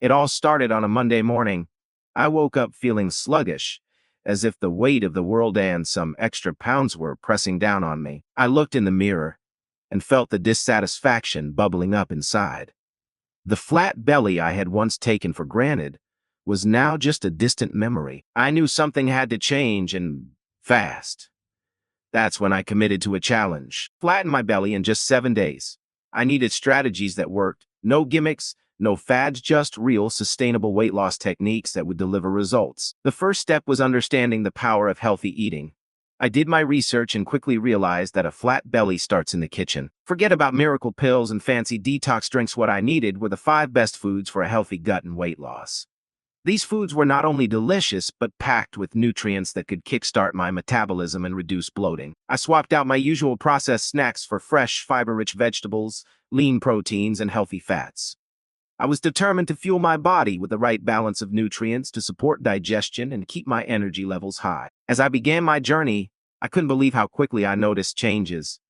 It all started on a Monday morning. I woke up feeling sluggish, as if the weight of the world and some extra pounds were pressing down on me. I looked in the mirror and felt the dissatisfaction bubbling up inside. The flat belly I had once taken for granted was now just a distant memory. I knew something had to change, and fast. That's when I committed to a challenge. Flatten my belly in just 7 days. I needed strategies that worked. No gimmicks, no fads, just real, sustainable weight loss techniques that would deliver results. The first step was understanding the power of healthy eating. I did my research and quickly realized that a flat belly starts in the kitchen. Forget about miracle pills and fancy detox drinks. What I needed were the 5 best foods for a healthy gut and weight loss. These foods were not only delicious, but packed with nutrients that could kickstart my metabolism and reduce bloating. I swapped out my usual processed snacks for fresh, fiber-rich vegetables, lean proteins, and healthy fats. I was determined to fuel my body with the right balance of nutrients to support digestion and keep my energy levels high. As I began my journey, I couldn't believe how quickly I noticed changes.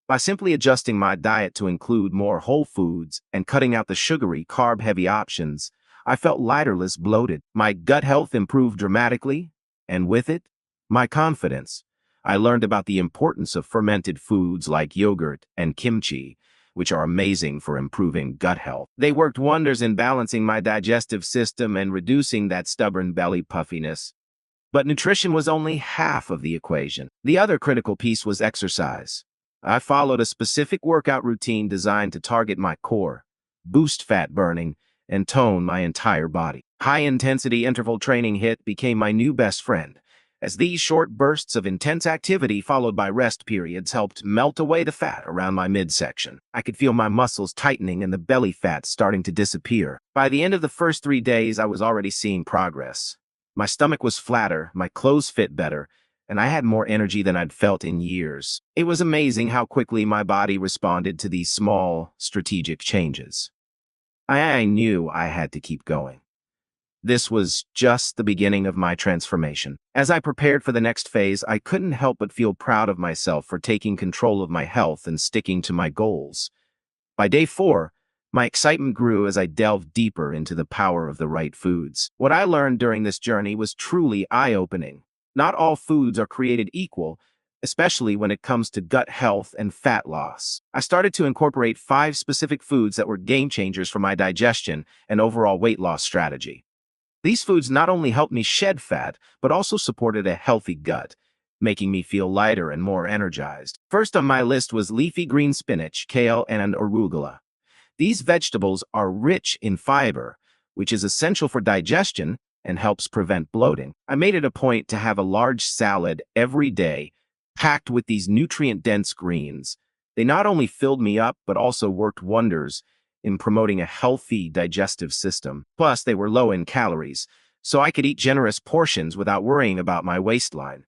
By simply adjusting my diet to include more whole foods and cutting out the sugary, carb-heavy options, I felt lighter, less bloated. My gut health improved dramatically, and with it, my confidence. I learned about the importance of fermented foods like yogurt and kimchi, which are amazing for improving gut health. They worked wonders in balancing my digestive system and reducing that stubborn belly puffiness. But nutrition was only half of the equation. The other critical piece was exercise. I followed a specific workout routine designed to target my core, boost fat burning, and tone my entire body. High-intensity interval training became my new best friend, as these short bursts of intense activity followed by rest periods helped melt away the fat around my midsection. I could feel my muscles tightening and the belly fat starting to disappear. By the end of the first 3 days, I was already seeing progress. My stomach was flatter, my clothes fit better, and I had more energy than I'd felt in years. It was amazing how quickly my body responded to these small, strategic changes. I knew I had to keep going. This was just the beginning of my transformation. As I prepared for the next phase, I couldn't help but feel proud of myself for taking control of my health and sticking to my goals. By day 4, my excitement grew as I delved deeper into the power of the right foods. What I learned during this journey was truly eye-opening. Not all foods are created equal, especially when it comes to gut health and fat loss. I started to incorporate 5 specific foods that were game changers for my digestion and overall weight loss strategy. These foods not only helped me shed fat, but also supported a healthy gut, making me feel lighter and more energized. First on my list was leafy green spinach, kale, and arugula. These vegetables are rich in fiber, which is essential for digestion and helps prevent bloating. I made it a point to have a large salad every day, packed with these nutrient-dense greens. They not only filled me up, but also worked wonders in promoting a healthy digestive system. Plus, they were low in calories, so I could eat generous portions without worrying about my waistline.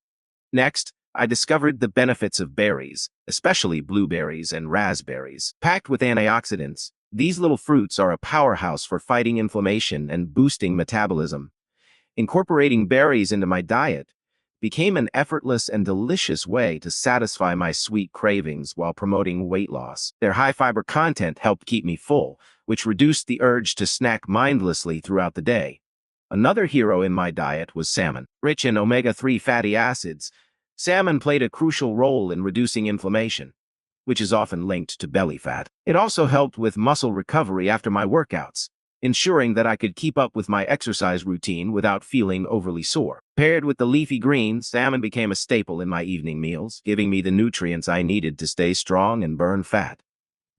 Next, I discovered the benefits of berries, especially blueberries and raspberries. Packed with antioxidants, these little fruits are a powerhouse for fighting inflammation and boosting metabolism. Incorporating berries into my diet became an effortless and delicious way to satisfy my sweet cravings while promoting weight loss. Their high-fiber content helped keep me full, which reduced the urge to snack mindlessly throughout the day. Another hero in my diet was salmon. Rich in omega-3 fatty acids, salmon played a crucial role in reducing inflammation, which is often linked to belly fat. It also helped with muscle recovery after my workouts, ensuring that I could keep up with my exercise routine without feeling overly sore. Paired with the leafy greens, salmon became a staple in my evening meals, giving me the nutrients I needed to stay strong and burn fat.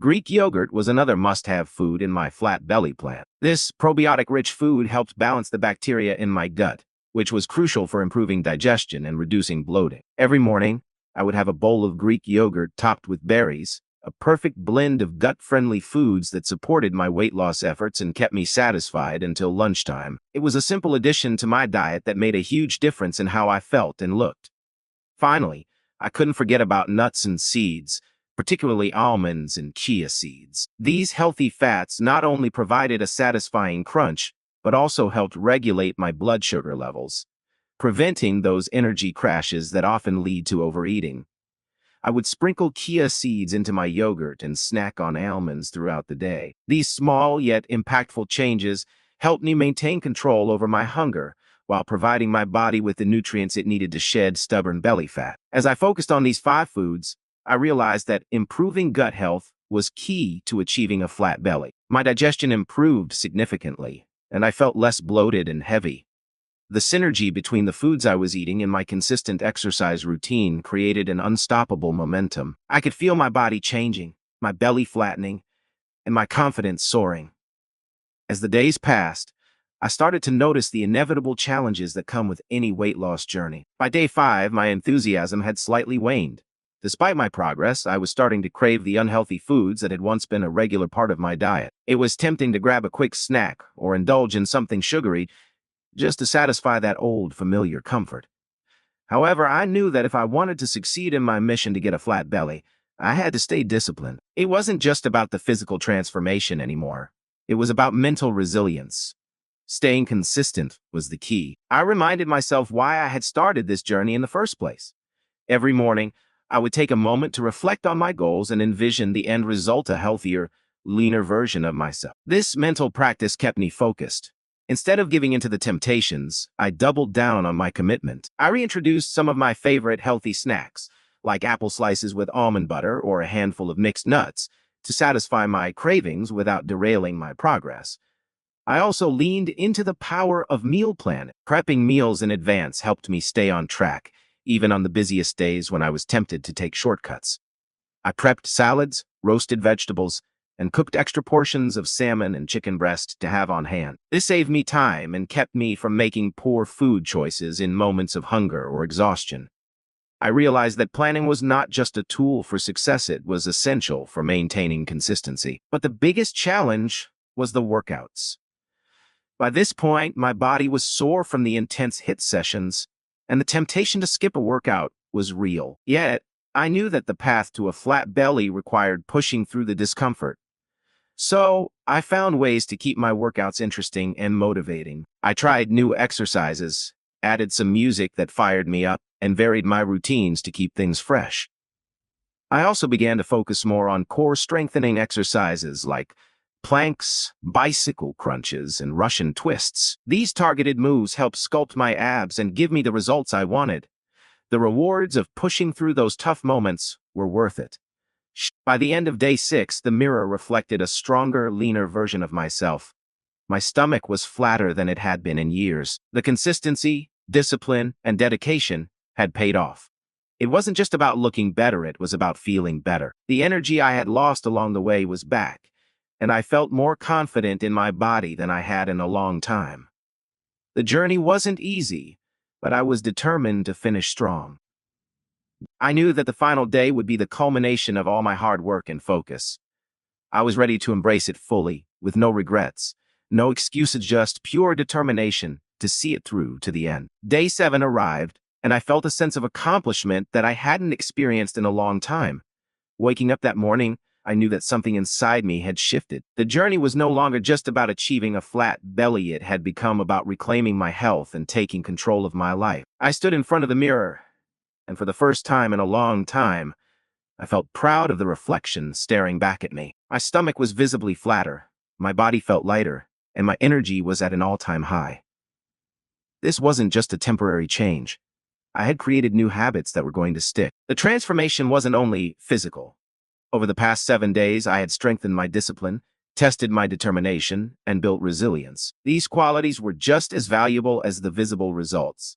Greek yogurt was another must-have food in my flat belly plan. This probiotic-rich food helped balance the bacteria in my gut, which was crucial for improving digestion and reducing bloating. Every morning, I would have a bowl of Greek yogurt topped with berries, a perfect blend of gut-friendly foods that supported my weight loss efforts and kept me satisfied until lunchtime. It was a simple addition to my diet that made a huge difference in how I felt and looked. Finally, I couldn't forget about nuts and seeds, particularly almonds and chia seeds. These healthy fats not only provided a satisfying crunch, but also helped regulate my blood sugar levels, preventing those energy crashes that often lead to overeating. I would sprinkle chia seeds into my yogurt and snack on almonds throughout the day. These small yet impactful changes helped me maintain control over my hunger while providing my body with the nutrients it needed to shed stubborn belly fat. As I focused on these 5 foods, I realized that improving gut health was key to achieving a flat belly. My digestion improved significantly, and I felt less bloated and heavy. The synergy between the foods I was eating and my consistent exercise routine created an unstoppable momentum. I could feel my body changing, my belly flattening, and my confidence soaring. As the days passed, I started to notice the inevitable challenges that come with any weight loss journey. By day 5, my enthusiasm had slightly waned. Despite my progress, I was starting to crave the unhealthy foods that had once been a regular part of my diet. It was tempting to grab a quick snack or indulge in something sugary just to satisfy that old, familiar comfort. However, I knew that if I wanted to succeed in my mission to get a flat belly, I had to stay disciplined. It wasn't just about the physical transformation anymore. It was about mental resilience. Staying consistent was the key. I reminded myself why I had started this journey in the first place. Every morning, I would take a moment to reflect on my goals and envision the end result, a healthier, leaner version of myself. This mental practice kept me focused. Instead of giving into the temptations, I doubled down on my commitment. I reintroduced some of my favorite healthy snacks, like apple slices with almond butter or a handful of mixed nuts, to satisfy my cravings without derailing my progress. I also leaned into the power of meal planning. Prepping meals in advance helped me stay on track, even on the busiest days when I was tempted to take shortcuts. I prepped salads, roasted vegetables, and cooked extra portions of salmon and chicken breast to have on hand. This saved me time and kept me from making poor food choices in moments of hunger or exhaustion. I realized that planning was not just a tool for success, it was essential for maintaining consistency. But the biggest challenge was the workouts. By this point, my body was sore from the intense HIIT sessions, and the temptation to skip a workout was real. Yet, I knew that the path to a flat belly required pushing through the discomfort. So, I found ways to keep my workouts interesting and motivating. I tried new exercises, added some music that fired me up, and varied my routines to keep things fresh. I also began to focus more on core strengthening exercises like planks, bicycle crunches, and Russian twists. These targeted moves helped sculpt my abs and give me the results I wanted. The rewards of pushing through those tough moments were worth it. By the end of day 6, the mirror reflected a stronger, leaner version of myself. My stomach was flatter than it had been in years. The consistency, discipline, and dedication had paid off. It wasn't just about looking better, it was about feeling better. The energy I had lost along the way was back, and I felt more confident in my body than I had in a long time. The journey wasn't easy, but I was determined to finish strong. I knew that the final day would be the culmination of all my hard work and focus. I was ready to embrace it fully, with no regrets, no excuses, just pure determination to see it through to the end. Day 7 arrived, and I felt a sense of accomplishment that I hadn't experienced in a long time. Waking up that morning, I knew that something inside me had shifted. The journey was no longer just about achieving a flat belly, it had become about reclaiming my health and taking control of my life. I stood in front of the mirror, and for the first time in a long time, I felt proud of the reflection staring back at me. My stomach was visibly flatter, my body felt lighter, and my energy was at an all-time high. This wasn't just a temporary change. I had created new habits that were going to stick. The transformation wasn't only physical. Over the past 7 days, I had strengthened my discipline, tested my determination, and built resilience. These qualities were just as valuable as the visible results.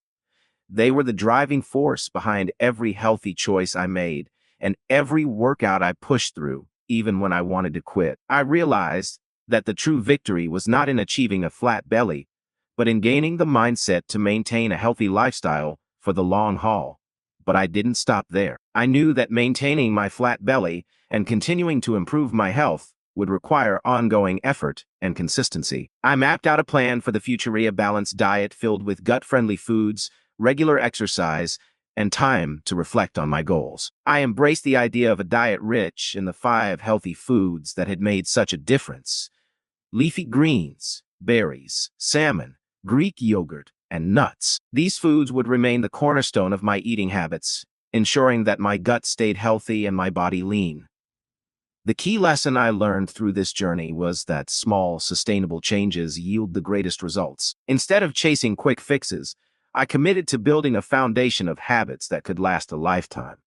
They were the driving force behind every healthy choice I made and every workout I pushed through, even when I wanted to quit. I realized that the true victory was not in achieving a flat belly, but in gaining the mindset to maintain a healthy lifestyle for the long haul. But I didn't stop there. I knew that maintaining my flat belly and continuing to improve my health would require ongoing effort and consistency. I mapped out a plan for the future: a balanced diet filled with gut-friendly foods, regular exercise, and time to reflect on my goals. I embraced the idea of a diet rich in the 5 healthy foods that had made such a difference: leafy greens, berries, salmon, Greek yogurt, and nuts. These foods would remain the cornerstone of my eating habits, ensuring that my gut stayed healthy and my body lean. The key lesson I learned through this journey was that small, sustainable changes yield the greatest results. Instead of chasing quick fixes, I committed to building a foundation of habits that could last a lifetime.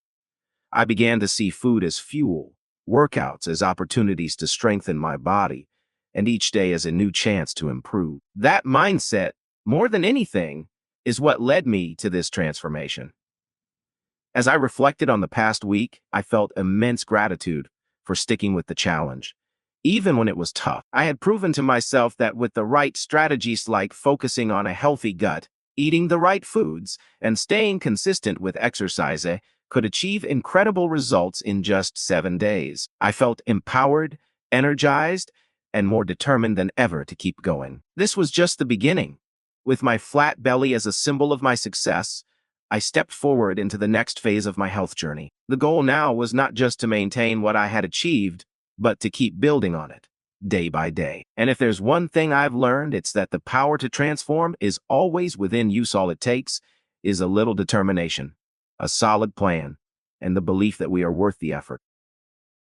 I began to see food as fuel, workouts as opportunities to strengthen my body, and each day as a new chance to improve. That mindset, more than anything, is what led me to this transformation. As I reflected on the past week, I felt immense gratitude for sticking with the challenge. Even when it was tough, I had proven to myself that with the right strategies like focusing on a healthy gut, eating the right foods, and staying consistent with exercise, I could achieve incredible results in just 7 days. I felt empowered, energized, and more determined than ever to keep going. This was just the beginning. With my flat belly as a symbol of my success, I stepped forward into the next phase of my health journey. The goal now was not just to maintain what I had achieved, but to keep building on it, day by day. And if there's one thing I've learned, it's that the power to transform is always within you. All it takes is a little determination, a solid plan, and the belief that we are worth the effort.